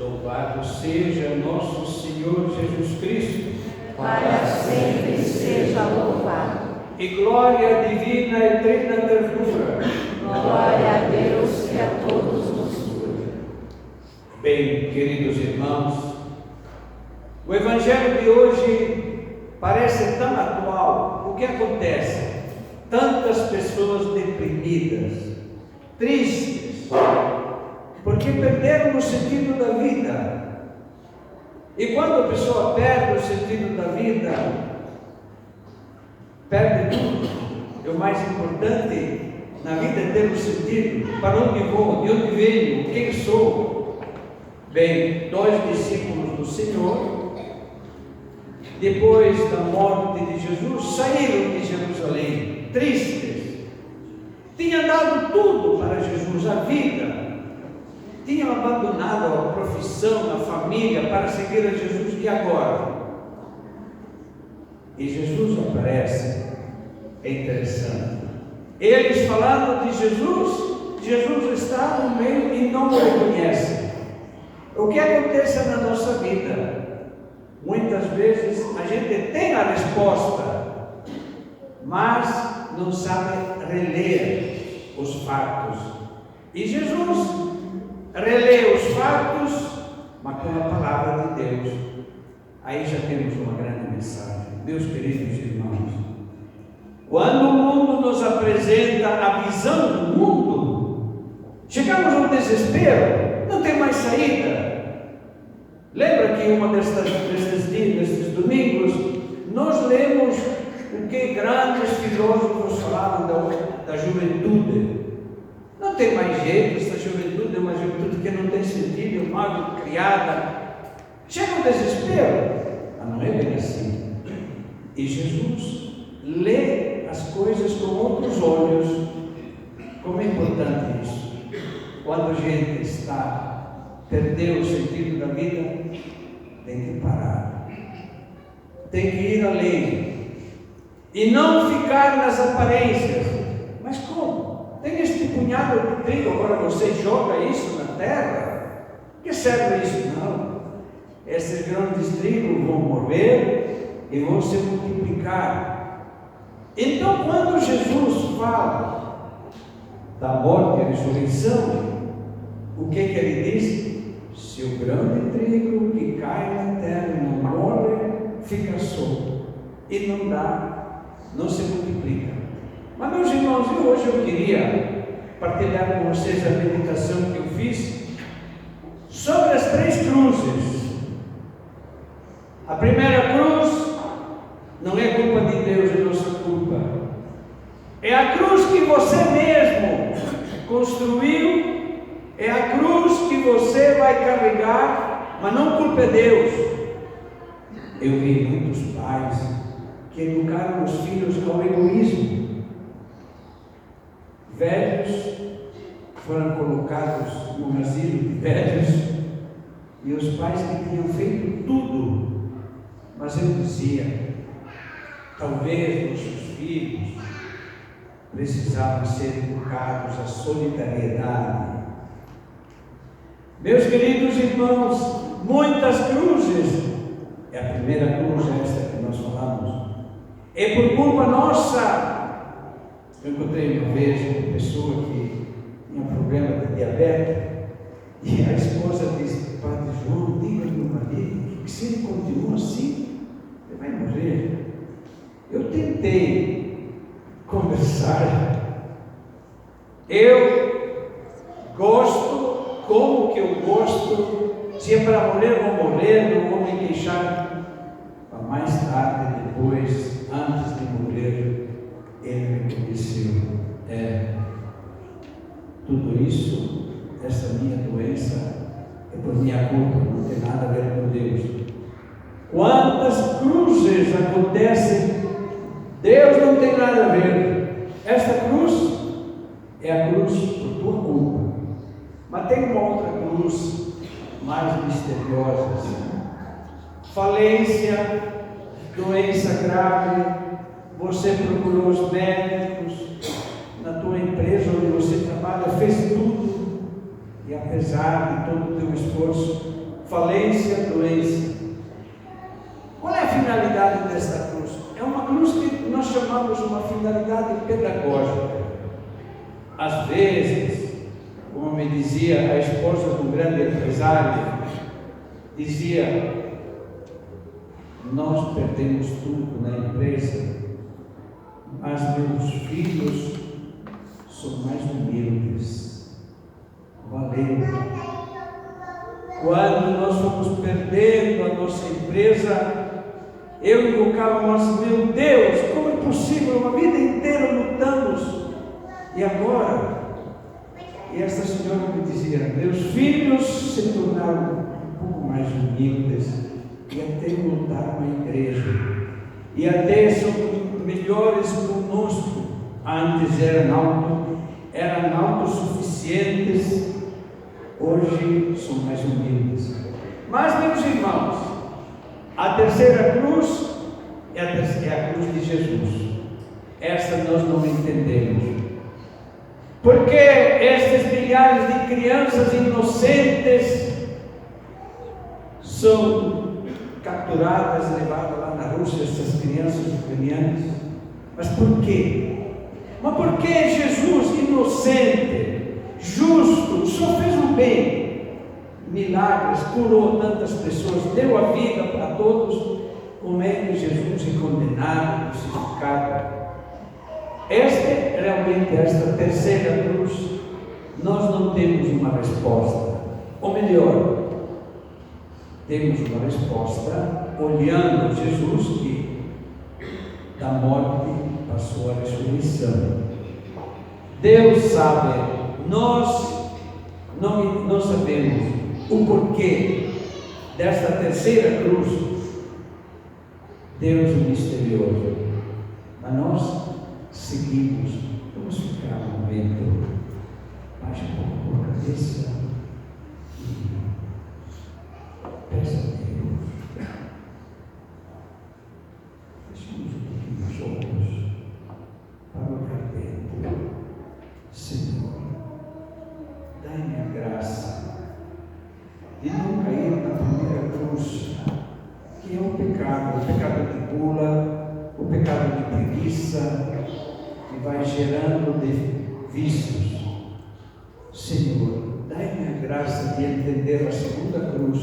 Louvado seja nosso Senhor Jesus Cristo. Para sempre seja louvado. E glória divina e eterna ternura. Glória a Deus que a todos nos cura. Bem, queridos irmãos, o Evangelho de hoje parece tão atual. O que acontece? Tantas pessoas deprimidas, tristes, porque perderam o sentido da vida. E quando a pessoa perde o sentido da vida, perde tudo. E o mais importante na vida é ter um sentido. Para onde vou? De onde venho? Quem sou? Bem, 2 discípulos do Senhor, depois da morte de Jesus, saíram de Jerusalém, tristes. Tinham dado tudo para Jesus, a vida. Tinham abandonado a profissão, a família, para seguir a Jesus. E agora? E Jesus aparece. É interessante. Eles falando de Jesus, Jesus está no meio e não o reconhecem. O que acontece na nossa vida? Muitas vezes a gente tem a resposta, mas não sabe reler os fatos. E Jesus relê os fatos, mas com a palavra de Deus. Aí já temos uma grande mensagem. Meus queridos irmãos, quando o mundo nos apresenta a visão do mundo, chegamos ao desespero, não tem mais saída. Lembra que uma destes domingos, nós lemos o que grandes filósofos falavam da juventude. Não tem mais jeito, essa juventude é uma juventude que não tem sentido, é mal criada. Chega o desespero, mas não é bem assim. E Jesus lê as coisas com outros olhos. Como é importante isso? Quando a gente perdeu o sentido da vida, tem que parar, tem que ir além e não ficar nas aparências. Mas como? Tem este punhado de trigo, agora você joga isso na terra? Que serve isso? Não. Esses grãos de trigo vão morrer e vão se multiplicar. Então, quando Jesus fala da morte e ressurreição, o que ele diz? Se o grão de trigo que cai na terra e não morre, fica solto e não se multiplica. Mas, meus irmãos, hoje eu queria partilhar com vocês a meditação que eu fiz sobre as 3 cruzes. A primeira cruz não é culpa de Deus, é nossa culpa. É a cruz que você mesmo construiu, é a cruz que você vai carregar, mas não culpa de Deus. Eu vi muitos pais que educaram os filhos ao egoísmo. Velhos foram colocados num asilo de velhos e os pais que tinham feito tudo. Mas eu dizia, talvez nossos filhos precisavam ser educados à solidariedade. Meus queridos irmãos, muitas cruzes, é a primeira cruz esta que nós falamos, é por culpa nossa. Eu encontrei uma vez uma pessoa que tinha um problema de diabetes e a esposa disse: Padre João, diga ao meu marido que se ele continua assim, ele vai morrer. Eu tentei conversar. Eu gosto, como que eu gosto, se é para morrer, vou morrer, não vou me queixar. Mas mais tarde, depois, antes de morrer, ele reconheceu: tudo isso, essa minha doença, é por minha culpa, não tem nada a ver com Deus. Quantas cruzes acontecem, Deus não tem nada a ver. Esta cruz é a cruz por tua culpa. Mas tem uma outra cruz mais misteriosa, falência, doença grave. Você procurou os médicos, na tua empresa onde você trabalha, fez tudo, e apesar de todo o teu esforço, falência, doença. Qual é a finalidade desta cruz? É uma cruz que nós chamamos uma finalidade pedagógica. Às vezes, como me dizia a esposa do grande empresário, dizia: nós perdemos tudo na empresa, mas meus filhos são mais humildes. Valeu. Quando nós fomos perdendo a nossa empresa, eu invocava, mas meu Deus, como é possível? Uma vida inteira lutamos. E agora? E esta senhora me dizia: meus filhos se tornaram um pouco mais humildes e até montaram uma igreja. E até são melhores conosco. Antes eram autossuficientes, hoje são mais humildes. Mas, meus irmãos, a terceira cruz é a cruz de Jesus. Essa nós não entendemos. Porque estes milhares de crianças inocentes são capturadas, levadas lá na Rússia, essas crianças ucranianas. Mas por quê? Mas por que Jesus, inocente, justo, só fez o bem, milagres, curou tantas pessoas, deu a vida para todos? Como é que Jesus é condenado, crucificado? Esta terceira cruz, nós não temos uma resposta. Ou melhor, temos uma resposta olhando Jesus, que da morte passou à ressurreição. Deus sabe, nós não sabemos o porquê desta terceira cruz. Deus é misterioso, mas nós seguimos. Vamos ficar um momento, baixe um pouco a cabeça e peça a Deus. Fechamos um pouquinho os olhos para olhar dentro. Senhor, dai-me a graça de não cair na primeira cruz, que é o pecado de gula, o pecado de preguiça, que vai gerando de vícios. Senhor, dai-me a graça de entender a segunda cruz.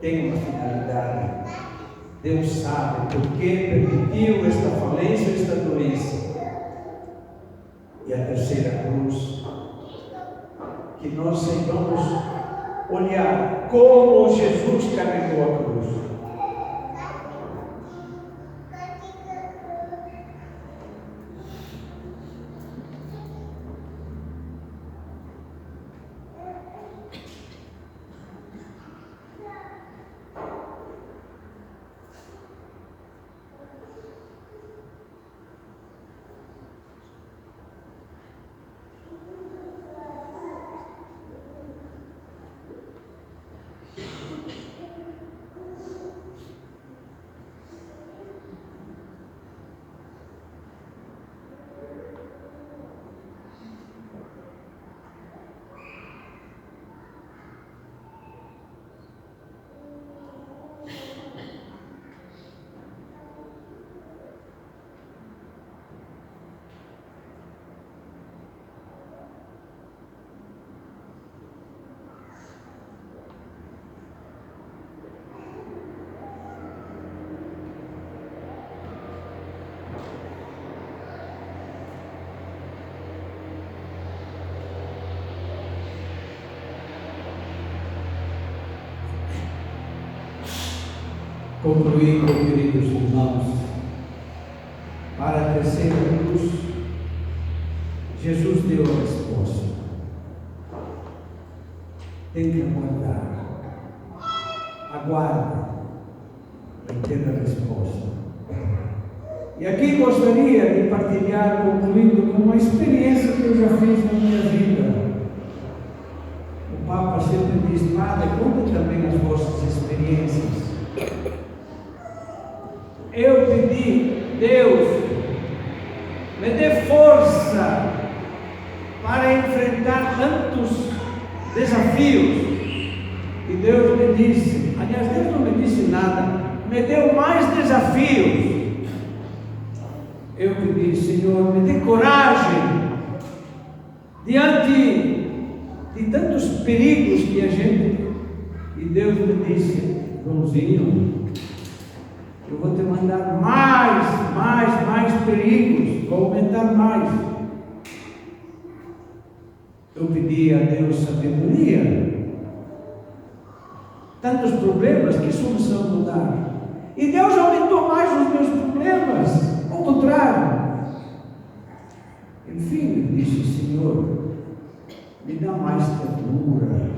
Tem uma finalidade. Deus sabe por que permitiu esta falência, esta doença. E a terceira cruz, que nós saibamos olhar como Jesus carregou a cruz. Concluindo, queridos irmãos, para a terceira cruz, Jesus deu a resposta. Tem que aguardar. Aguarde para ter a resposta. E aqui gostaria de partilhar, concluindo, com uma experiência que eu já fiz na minha vida. O Papa sempre diz: Padre, conte também as vossas experiências. Eu pedi: Deus, me dê força para enfrentar tantos desafios. E Deus me disse, aliás, Deus não me disse nada, me deu mais desafios. Eu pedi, Senhor, me dê coragem diante de tantos perigos que a gente... E Deus me disse, Joãozinho, eu vou te mandar mais perigos, vou aumentar mais. Eu pedi a Deus sabedoria. Tantos problemas, que solução vou dar? E Deus aumentou mais os meus problemas, ao contrário. Enfim, eu disse, Senhor, me dá mais ternura,